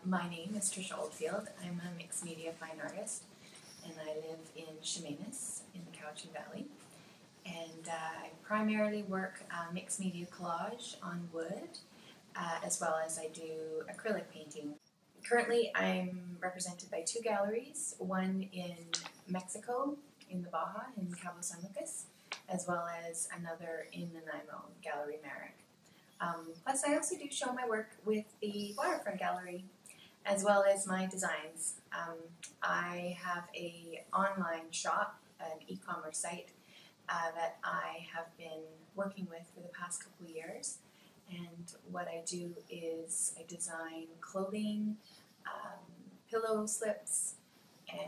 My name is Trisha Oldfield. I'm a mixed media fine artist, and I live in Chemainus in the Cowichan Valley. And I primarily work mixed media collage on wood, as well as I do acrylic painting. Currently, I'm represented by two galleries, one in Mexico, in the Baja, in Cabo San Lucas, as well as another in Nanaimo, Gallery Merrick. Plus, I also do show my work with the Waterfront Gallery, as well as my designs. I have an online shop, an e-commerce site that I have been working with for the past couple of years. And what I do is I design clothing, pillow slips,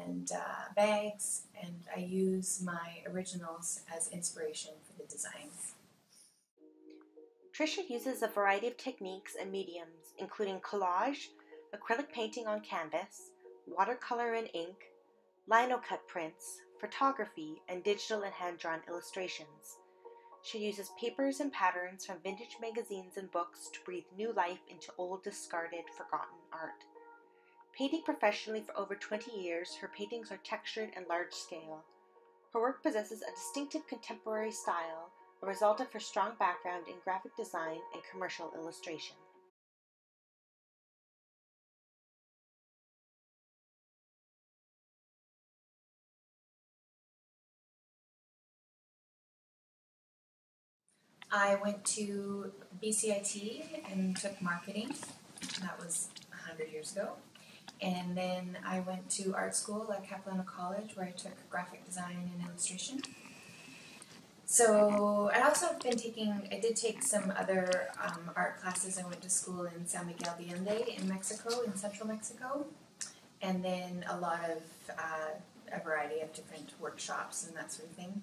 and bags, and I use my originals as inspiration for the designs. Trisha uses a variety of techniques and mediums, including collage, acrylic painting on canvas, watercolor and ink, lino-cut prints, photography, and digital and hand-drawn illustrations. She uses papers and patterns from vintage magazines and books to breathe new life into old, discarded, forgotten art. Painting professionally for over 20 years, her paintings are textured and large-scale. Her work possesses a distinctive contemporary style, a result of her strong background in graphic design and commercial illustration. I went to BCIT and took marketing. That was 100 years ago. And then I went to art school at Capilano College, where I took graphic design and illustration. So I also have been I did take some other art classes. I went to school in San Miguel de Allende in Mexico, in central Mexico. And then a lot of, a variety of different workshops and that sort of thing.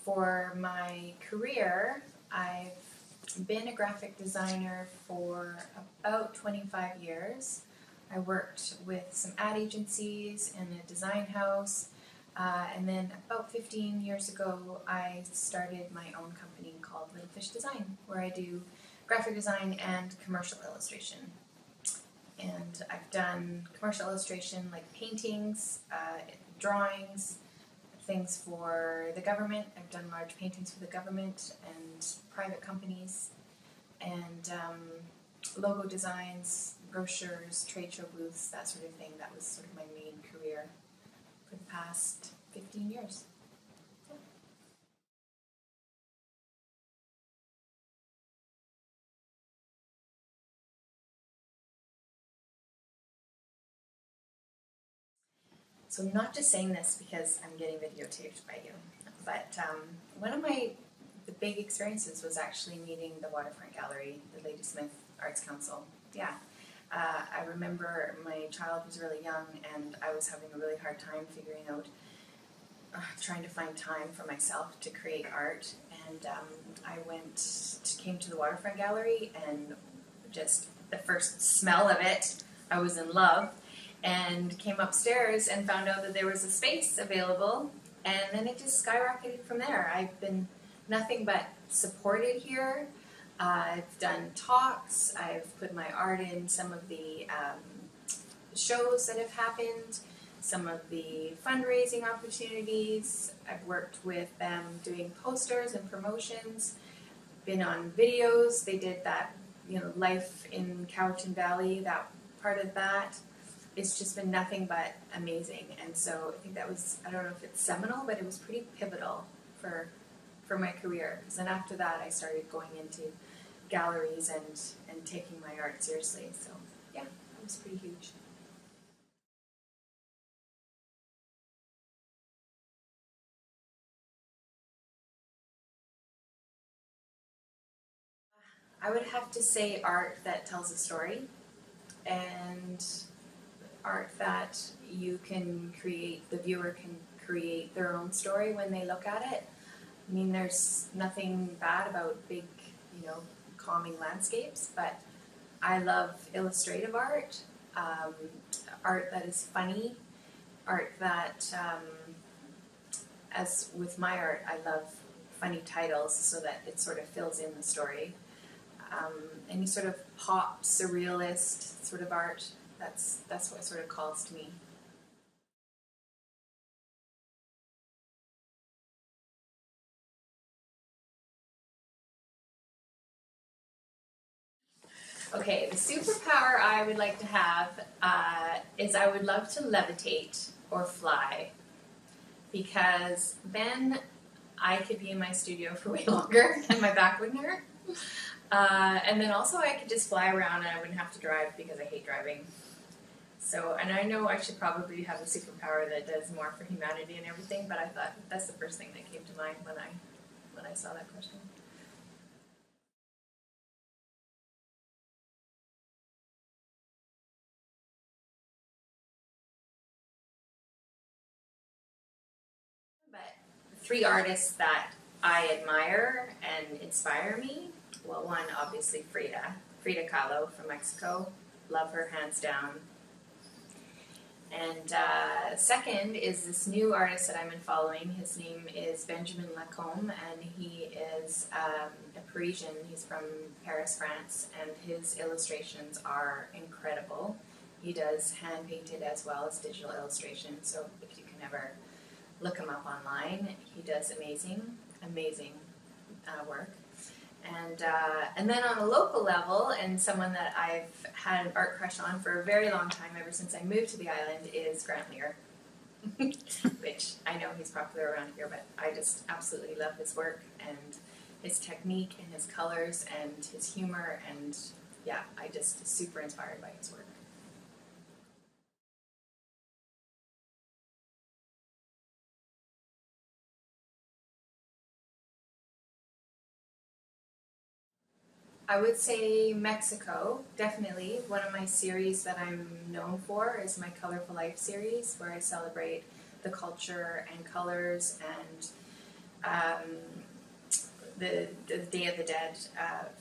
For my career, I've been a graphic designer for about 25 years. I worked with some ad agencies and a design house, and then about 15 years ago I started my own company called Little Fish Design, where I do graphic design and commercial illustration. And I've done commercial illustration like paintings, drawings, things for the government. I've done large paintings for the government and private companies, and logo designs, brochures, trade show booths, that sort of thing. That was sort of my main career for the past 15 years. Yeah. So I'm not just saying this because I'm getting videotaped by you, but one of the big experiences was actually meeting the Waterfront Gallery, the Ladysmith Arts Council. Yeah. I remember my child was really young, and I was having a really hard time figuring out, trying to find time for myself to create art. And I came to the Waterfront Gallery, and just the first smell of it, I was in love, and came upstairs and found out that there was a space available, and then it just skyrocketed from there. I've been nothing but supported here. I've done talks, I've put my art in some of the shows that have happened, some of the fundraising opportunities. I've worked with them doing posters and promotions, been on videos. They did that, Life in Cowichan Valley, that part of that. It's just been nothing but amazing. And so I think that was, I don't know if it's seminal, but it was pretty pivotal for my career. Because then after that, I started going into galleries and taking my art seriously. So yeah, it was pretty huge. I would have to say art that tells a story, and art that you can create, the viewer can create their own story when they look at it. I mean, there's nothing bad about big, calming landscapes, but I love illustrative art, art that is funny, art that, as with my art, I love funny titles so that it sort of fills in the story. Any sort of pop, surrealist sort of art that's what sort of calls to me. Okay, the superpower I would like to have is I would love to levitate or fly, because then I could be in my studio for way longer and my back wouldn't hurt. And then also I could just fly around and I wouldn't have to drive because I hate driving. So, and I know I should probably have a superpower that does more for humanity and everything, but I thought that's the first thing that came to mind when I saw that question. But 3 artists that I admire and inspire me, well, one, obviously Frida Kahlo from Mexico. Love her, hands down. And second is this new artist that I've been following. His name is Benjamin Lacombe, and he is a Parisian. He's from Paris, France, and his illustrations are incredible. He does hand-painted as well as digital illustration, so if you can ever look him up online, he does amazing work. And then on a local level, and someone that I've had an art crush on for a very long time, ever since I moved to the island, is Grant Lear. Which I know he's popular around here, but I just absolutely love his work and his technique and his colors and his humor, and yeah, I just super inspired by his work. I would say Mexico, definitely. One of my series that I'm known for is my Colourful Life series, where I celebrate the culture and colors and the Day of the Dead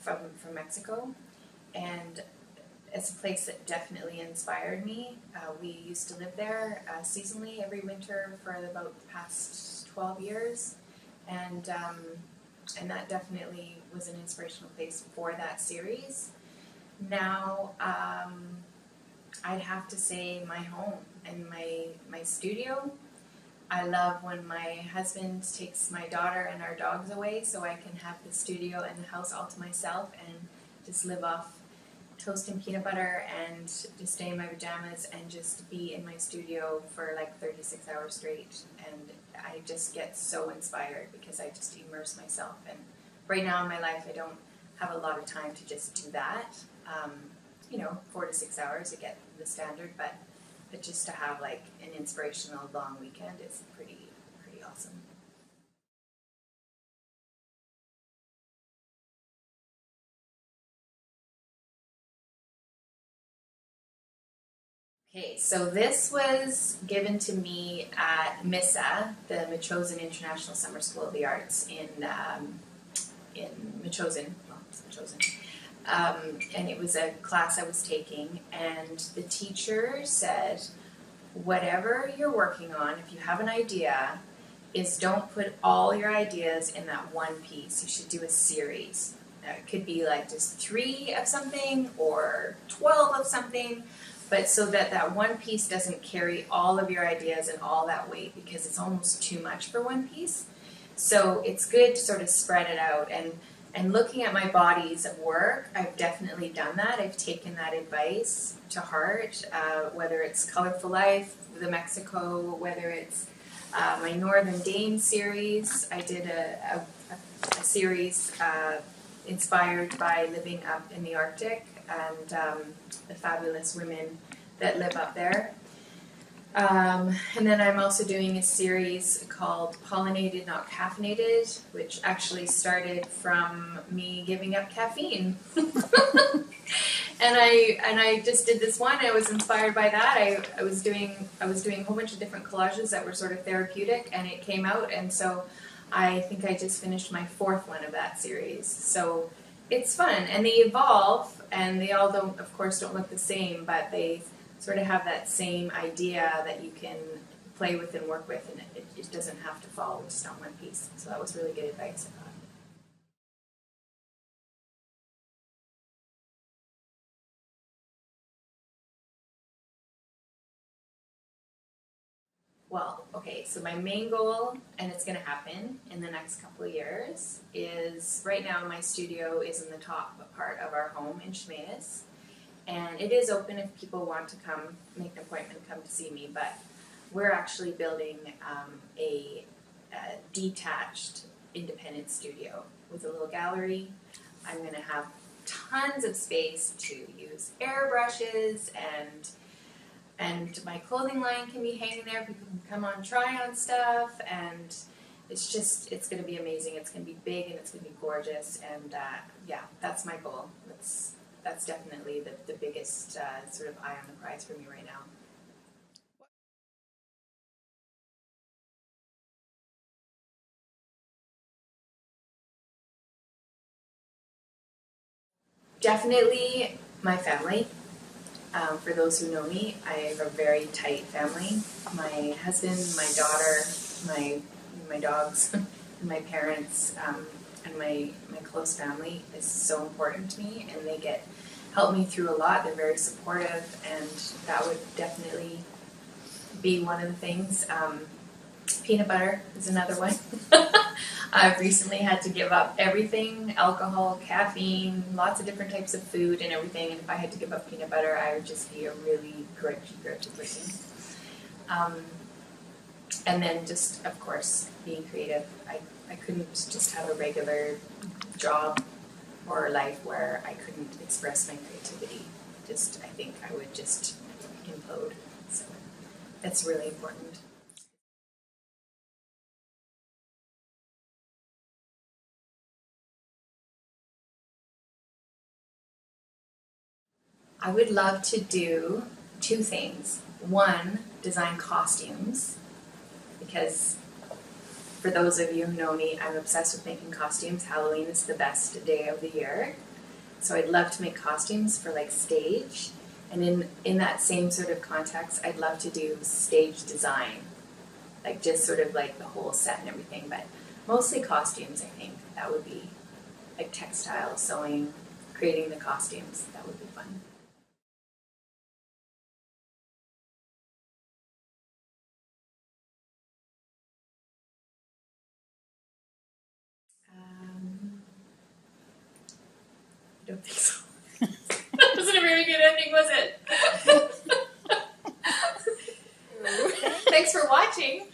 from Mexico. And it's a place that definitely inspired me. We used to live there seasonally every winter for about the past 12 years. And that definitely was an inspirational place for that series. Now, I'd have to say my home and my studio. I love when my husband takes my daughter and our dogs away, so I can have the studio and the house all to myself and just live off toast and peanut butter and just stay in my pajamas and just be in my studio for like 36 hours straight. And I just get so inspired because I just immerse myself. And right now in my life, I don't have a lot of time to just do that. 4 to 6 hours to get the standard, but just to have like an inspirational long weekend is pretty awesome. Okay, so this was given to me at MISA, the Metchosin International Summer School of the Arts in Metchosin, well, it's Metchosin. And it was a class I was taking, and the teacher said, whatever you're working on, if you have an idea, is don't put all your ideas in that one piece. You should do a series. Now, it could be like just 3 of something or 12 of something, but so that that one piece doesn't carry all of your ideas and all that weight, because it's almost too much for one piece. So it's good to sort of spread it out. And looking at my bodies of work, I've definitely done that. I've taken that advice to heart, whether it's Colourful Life, the Mexico, whether it's my Northern Dane series. I did a series inspired by living up in the Arctic and the fabulous women that live up there. And then I'm also doing a series called Pollinated Not Caffeinated, which actually started from me giving up caffeine. And I just did this one. I was inspired by that. I was doing a whole bunch of different collages that were sort of therapeutic, and it came out. And so I think I just finished my 4th one of that series. So it's fun, and they evolve, and they all don't, of course, don't look the same, but they sort of have that same idea that you can play with and work with, and it doesn't have to fall just on one piece. So that was really good advice, I thought. well, okay, so my main goal, and it's going to happen in the next couple of years, is right now my studio is in the top part of our home in Chemainus. And it is open if people want to come, make an appointment, come to see me, but we're actually building a detached independent studio with a little gallery. I'm going to have tons of space to use airbrushes, and my clothing line can be hanging there. People can come on, try on stuff, and it's going to be amazing. It's going to be big and it's going to be gorgeous, and yeah, that's my goal. That's definitely the biggest sort of eye on the prize for me right now. Definitely my family. For those who know me, I have a very tight family. My husband, my daughter, my dogs, and my parents, and my close family is so important to me, and they help me through a lot. They're very supportive, and that would definitely be one of the things. Peanut butter is another one. I've recently had to give up everything, alcohol, caffeine, lots of different types of food and everything, and if I had to give up peanut butter, I would just be a really grouchy person. And then just, of course, being creative. I couldn't just have a regular job or life where I couldn't express my creativity. I think I would just implode. So that's really important. I would love to do two things. One, design costumes, because for those of you who know me, I'm obsessed with making costumes. Halloween is the best day of the year. So I'd love to make costumes for like stage. And in that same sort of context, I'd love to do stage design. Like just sort of like the whole set and everything, but mostly costumes, I think. That would be like textile, sewing, creating the costumes. That would be fun. I don't think so. That wasn't a very good ending, was it? Thanks for watching.